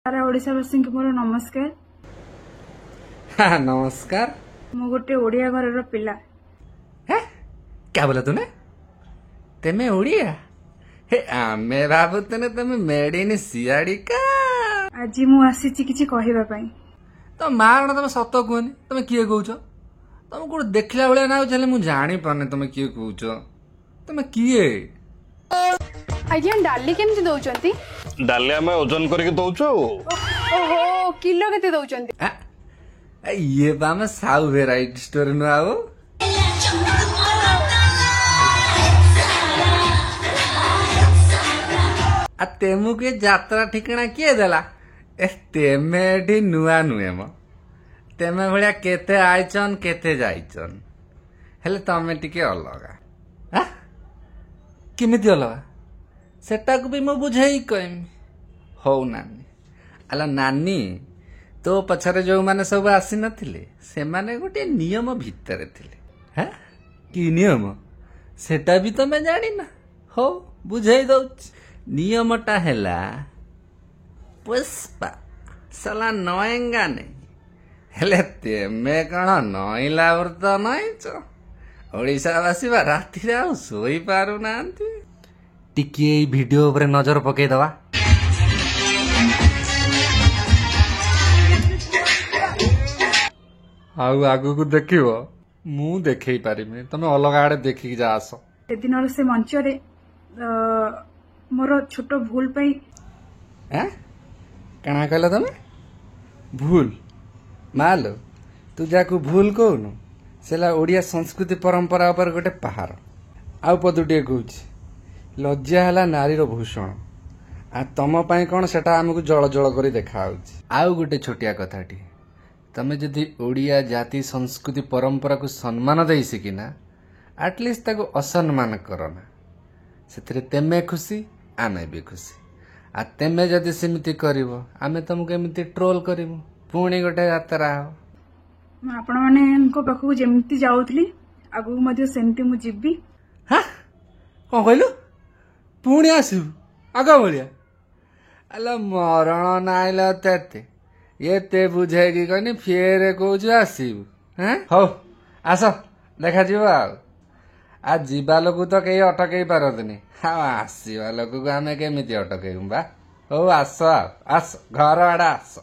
सारा ओडिशावासी मोर नमस्कार। हाँ, नमस्कार। मु गोटे ओडिया घर पिला। है क्या बोला तूने? तेमे ओडिया? हे आमे भाबुतने तमे मेड इन सियाड़ी का। आज मु आसीची किछि कहिबा पई। तो मारण तमे सत कहनी तमे किए कहूछ? तमे कोड देखला बेले ना चले मु जानि पाने तमे किए कहूछ? तमे किए? आज्ञा डाली केमति दउचंती? डाली आमे ओजन करके दउचो। ओहो किलो केते दउचंती? ये बा में साउ वेराइटी स्टोर नु आओ। आ तेमु के यात्रा ठिकाना किए देला? तेमे एठी नुआ नुए म तेमे भलिया केते आइचन केते जाइचन हेले तमे टिके अलगा। हा किमिति अलगा सेटा को भी मु बुझाई कहमी। हो नानी अला नानी तो पछरे जो माने सब आसी नथिले से माने गोटे नियम भितर थिले। हैं कि नियम सेटा भी तमे जानि ना। हो बुझाई दउछ। नियमटा हैला पुष्पा सला नएंगा नहीं हेले तेमे कण नईला व्रत नईच। ओडिशावासी बा राति आ सोई पारु नांती। टिके वीडियो ऊपर नजर पकई दवा। आउ आगु को देखियो मु देखई पारिमे तमे अलग आड़े देखि जा आस। से दिन से मंच रे मोर छोट भूल पई। हैं कणा कहला तमे? भूल मालो तू जाकू भूल कहनु सेला ओडिया संस्कृति परंपरा ऊपर गोटे पहाड़। आउ पदुटिए कहूछि लज्जा हला नारीर भूषण। आ तम पाई कौन सेटा हमको जल जल करी देखा होछि। आउ गोटे छोटिया कथाटी तमे जदि ओडिया जाति संस्कृति परंपरा को सम्मान देई सिकिना एटलिस्ट ताको असम्मान करना सेथिरे तेमे खुशी आमे भी खुशी। आ तेमे जदि सेमिति करिवो आमे तुमको एमिति ट्रोल करिवो पुणी गोटे यात्रा हो। आपण माने को पाखु जेमति जाउथली आगु मध्ये सेमति मु जिब्बी। हा कोन कहलु पुणी आसीबु आगा भलिया? अला मरण नाइला तेते ये ते बुझे कि कनी फेरे कहूछ आसीबु। हैं हो आस देखा जीवा। आ जीवा लोक तो कई अटकई पारतनी आसवा लोक को आमे केमिति अटकईबु बा। हो आस आस घर आड़ा आस।